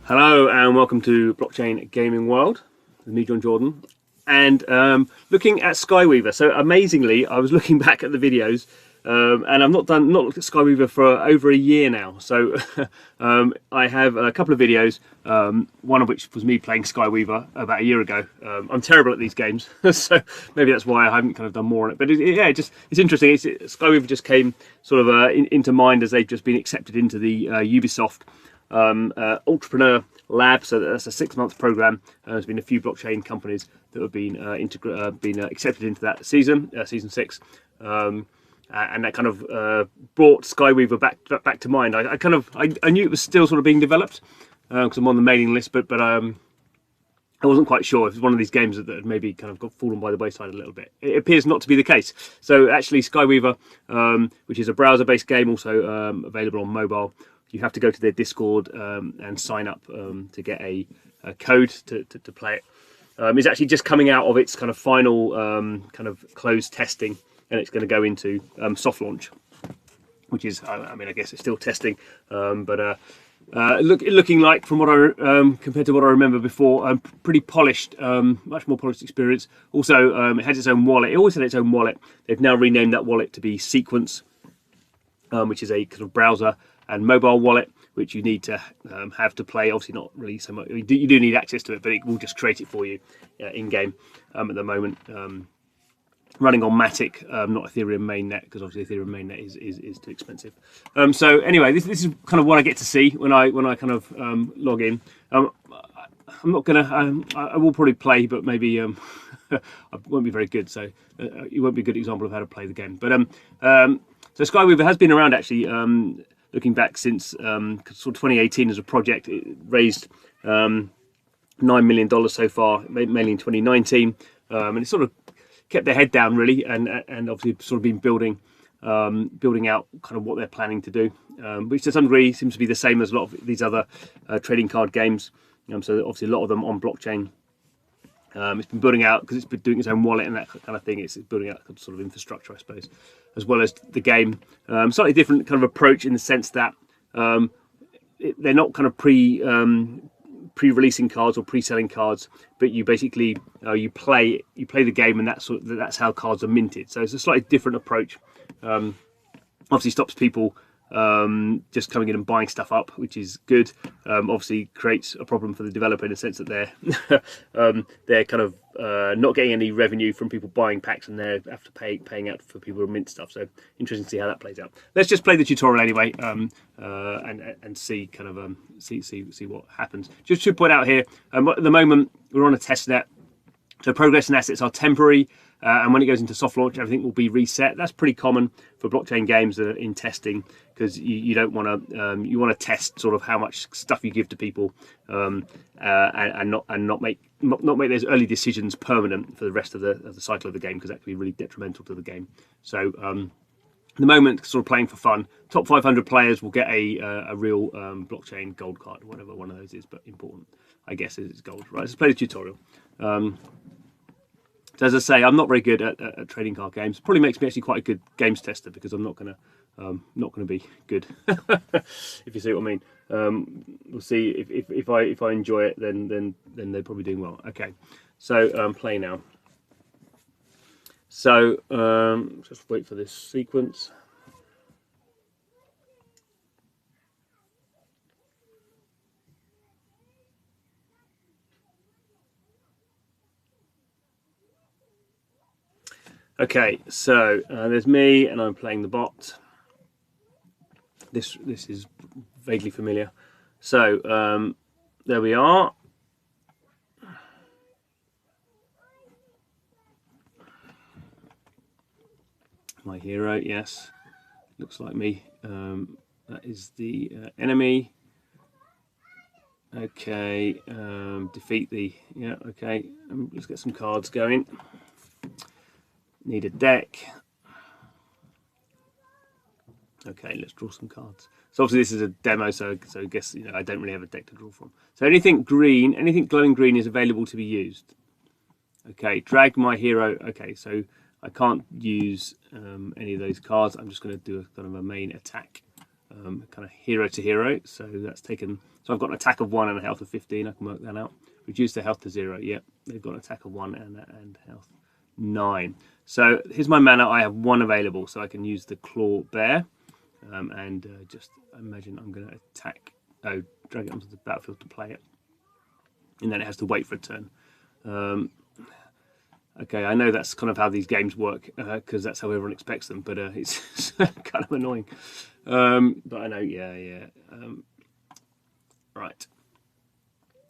Hello and welcome to Blockchain Gaming World with me, John Jordan, and looking at SkyWeaver. So amazingly, I was looking back at the videos, and I've not looked at SkyWeaver for over a year now. So I have a couple of videos, one of which was me playing SkyWeaver about a year ago. I'm terrible at these games, so maybe that's why I haven't kind of done more on it. But it's interesting. SkyWeaver just came sort of into mind as they've just been accepted into the Ubisoft Entrepreneur Lab. So that's a 6-month program. There's been a few blockchain companies that have been accepted into that season 6, and that kind of brought SkyWeaver back to mind. I knew it was still sort of being developed because I'm on the mailing list, but I wasn't quite sure if it was one of these games that had maybe kind of got fallen by the wayside a little bit. It appears not to be the case. So actually, SkyWeaver, which is a browser-based game, also available on mobile. You have to go to their Discord and sign up to get a code to play it. It's actually just coming out of its kind of final kind of closed testing, and it's going to go into soft launch, which is, I guess it's still testing, but looking like, from what I compared to what I remember before, pretty polished, much more polished experience. Also, it has its own wallet. It always had its own wallet. They've now renamed that wallet to be Sequence, which is a kind of browser and mobile wallet, which you need to have to play. Obviously not really so much. You do need access to it, but it will just create it for you in-game at the moment. Running on Matic, not Ethereum mainnet, because obviously Ethereum mainnet is too expensive. So anyway, this is kind of what I get to see when I kind of log in. I'm not gonna. I will probably play, but maybe I won't be very good. So it won't be a good example of how to play the game. But so SkyWeaver has been around actually. Looking back since sort of 2018 as a project, it raised $9 million so far, mainly in 2019, and it sort of kept their head down really, and obviously sort of been building out kind of what they're planning to do, which to some degree seems to be the same as a lot of these other trading card games. So obviously a lot of them on blockchain. It's been building out, because it's been doing its own wallet and that kind of thing. It's building out sort of infrastructure, I suppose, as well as the game. Slightly different kind of approach in the sense that they're not kind of pre-releasing cards or pre-selling cards, but you basically you play the game, and that's how cards are minted. So it's a slightly different approach. Obviously stops people just coming in and buying stuff up, which is good. Obviously creates a problem for the developer in the sense that they're kind of not getting any revenue from people buying packs, and they have to paying out for people who mint stuff. So interesting to see how that plays out. Let's just play the tutorial anyway, and see kind of see what happens. Just to point out here, at the moment we're on a test net, so progress and assets are temporary. And when it goes into soft launch, everything will be reset. That's pretty common for blockchain games that are in testing, because you don't want to you want to test sort of how much stuff you give to people, and not make those early decisions permanent for the rest of the cycle of the game, because that can be really detrimental to the game. So at the moment, sort of playing for fun. Top 500 players will get a real blockchain gold card, whatever one of those is, but important, I guess, is gold. Right, let's play the tutorial. So as I say, I'm not very good at trading card games. Probably makes me actually quite a good games tester, because I'm not gonna be good. If you see what I mean. We'll see if I enjoy it, then they're probably doing well. Okay, so play now. So just wait for this sequence. Okay, so there's me, and I'm playing the bot. This is vaguely familiar. So there we are. My hero, yes, looks like me. That is the enemy. Okay, defeat the, yeah, okay, let's get some cards going. Need a deck. Okay, let's draw some cards. So obviously this is a demo, so I guess I don't really have a deck to draw from. So anything green, anything glowing green is available to be used. Okay, drag my hero. Okay, so I can't use any of those cards. I'm just going to do a kind of a main attack kind of hero to hero. So that's taken. So I've got an attack of 1 and a health of 15. I can work that out. Reduce their health to 0. Yep, they've got an attack of 1 and health 9. So here's my mana. I have 1 available, so I can use the Claw Bear, and just imagine I'm going to attack. Oh, drag it onto the battlefield to play it, and then it has to wait for a turn. Okay, I know that's kind of how these games work, because that's how everyone expects them, but it's kind of annoying. But I know, yeah. Right.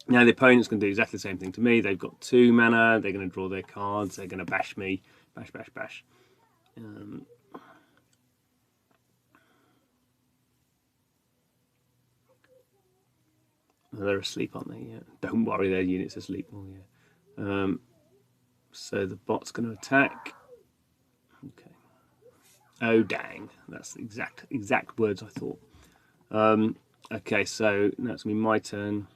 Now the opponent's going to do exactly the same thing to me. They've got 2 mana. They're going to draw their cards. They're going to bash me. Bash, bash, bash. They're asleep, aren't they? Yeah. Don't worry, their unit's asleep. Oh, yeah. So the bot's going to attack. Okay. Oh, dang. That's the exact words I thought. Okay, so now it's going to be my turn.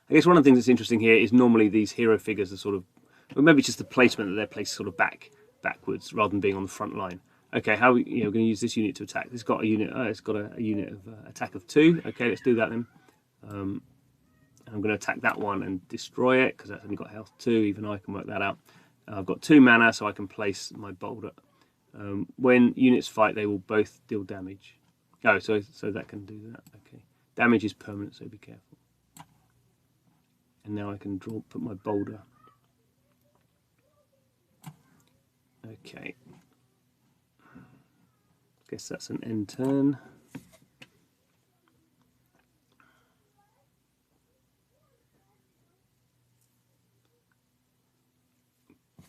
I guess one of the things that's interesting here is normally these hero figures are sort of, well, maybe it's just the placement that they're placed sort of backwards rather than being on the front line. Okay, how we're going to use this unit to attack? It's got a unit. It's got a unit of attack of 2. Okay, let's do that then. I'm going to attack that one and destroy it because that's only got health 2. Even I can work that out. I've got 2 mana, so I can place my boulder. When units fight, they will both deal damage. Oh, so that can do that. Okay, damage is permanent, so be careful. And now I can put my boulder. Okay. Guess that's an end turn.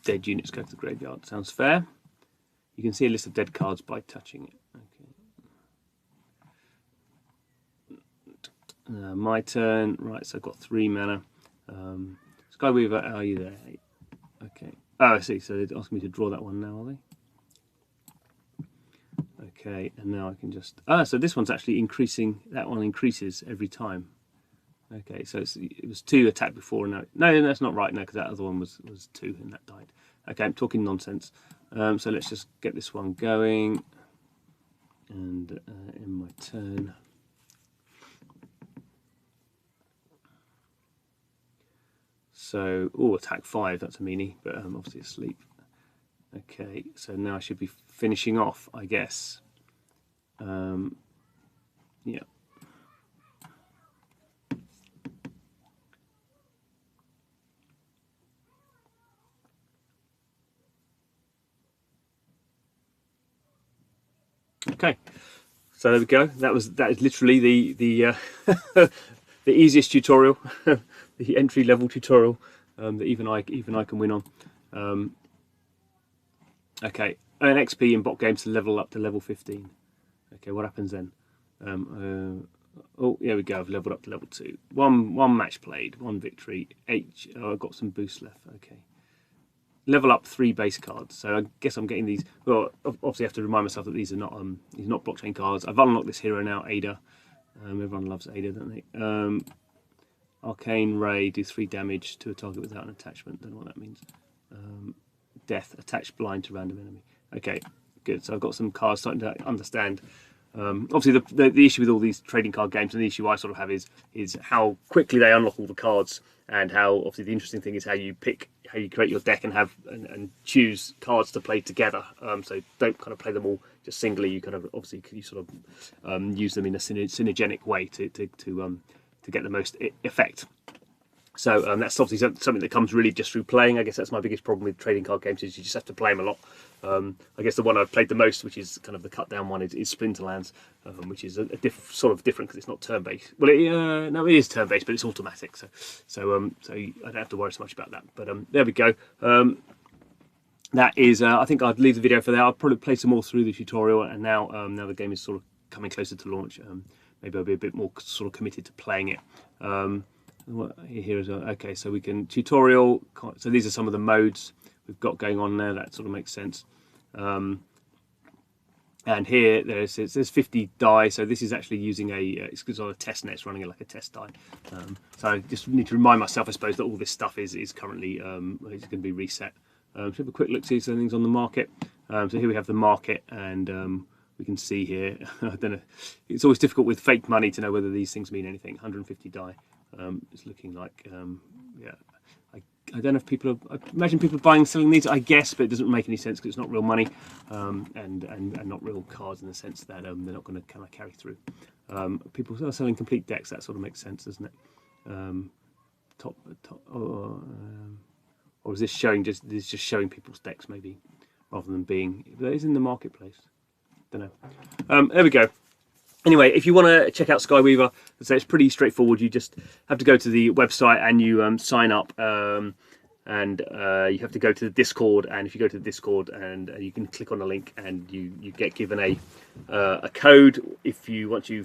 Dead units go to the graveyard. Sounds fair. You can see a list of dead cards by touching it. Okay. My turn. Right, so I've got 3 mana. SkyWeaver, are you there? Okay. Oh, I see. So they're asking me to draw that one now, are they? Okay, and now I can just... so this one's actually increasing. That one increases every time. Okay, so it was 2 attack before. No, that's not right. No, because that other one was 2 and that died. Okay, I'm talking nonsense. So let's just get this one going. And in my turn... So, attack 5, that's a meanie, but obviously asleep. Okay, so now I should be finishing off, I guess. Yeah. Okay, so there we go. That is literally the the easiest tutorial. The entry level tutorial that even I can win on. Okay, earn XP in bot games to level up to level 15. Okay, what happens then? Oh, here we go. I've leveled up to level 2. One match played, 1 victory. Oh, I've got some boost left. Okay, level up 3 base cards. So I guess I'm getting these. Well, obviously I have to remind myself that these are not blockchain cards. I've unlocked this hero now, Ada. Everyone loves Ada, don't they? Arcane Ray, do 3 damage to a target without an attachment. Don't know what that means. Death, attach blind to random enemy. Okay, good. So I've got some cards starting to understand. Obviously, the issue with all these trading card games, and the issue I sort of have is how quickly they unlock all the cards, and how obviously the interesting thing is how you create your deck and and choose cards to play together. So don't kind of play them all just singly. You kind of obviously you sort of use them in a synergenic way to get the most effect. So that's obviously something that comes really just through playing. I guess that's my biggest problem with trading card games is you just have to play them a lot. I guess the one I've played the most, which is kind of the cut down one, is Splinterlands, which is sort of different because it's not turn based. Well, no, it is turn based, but it's automatic. So I don't have to worry so much about that. But there we go. That is, I think I'd leave the video for there. I'll probably play some more through the tutorial, and now the game is sort of coming closer to launch. Maybe I'll be a bit more sort of committed to playing it. Here is okay, so we can tutorial. So these are some of the modes we've got going on there. That sort of makes sense. And here there's 50 die. So this is actually using it's on a test net. It's running it like a test die. So I just need to remind myself, I suppose, that all this stuff is currently going to be reset. So have a quick look, see some things on the market. So here we have the market, and we can see here. I don't know. It's always difficult with fake money to know whether these things mean anything. 150 die. It's looking like, yeah. I don't know if people are, I imagine people are buying and selling these, I guess, but it doesn't make any sense because it's not real money, and not real cards in the sense that they're not going to kind of carry through. People are selling complete decks. That sort of makes sense, doesn't it? Or is this showing just showing people's decks maybe, rather than being? That is in the marketplace. Don't know. There we go. Anyway, if you want to check out SkyWeaver, it's pretty straightforward. You just have to go to the website and you sign up, and you have to go to the Discord. And if you go to the Discord, and you can click on a link, and you get given a code. If you what do you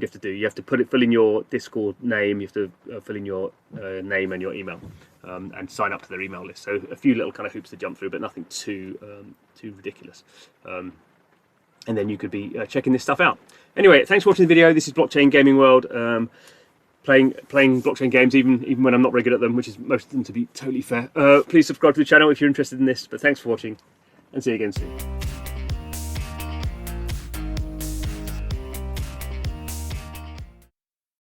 have to do? You have to fill in your Discord name. You have to fill in your name and your email, and sign up to their email list. So a few little kind of hoops to jump through, but nothing too ridiculous. And then you could be checking this stuff out. Anyway, thanks for watching the video. This is Blockchain Gaming World, playing blockchain games even when I'm not very good at them, which is most of them, to be totally fair. Please subscribe to the channel if you're interested in this. But thanks for watching, and see you again soon.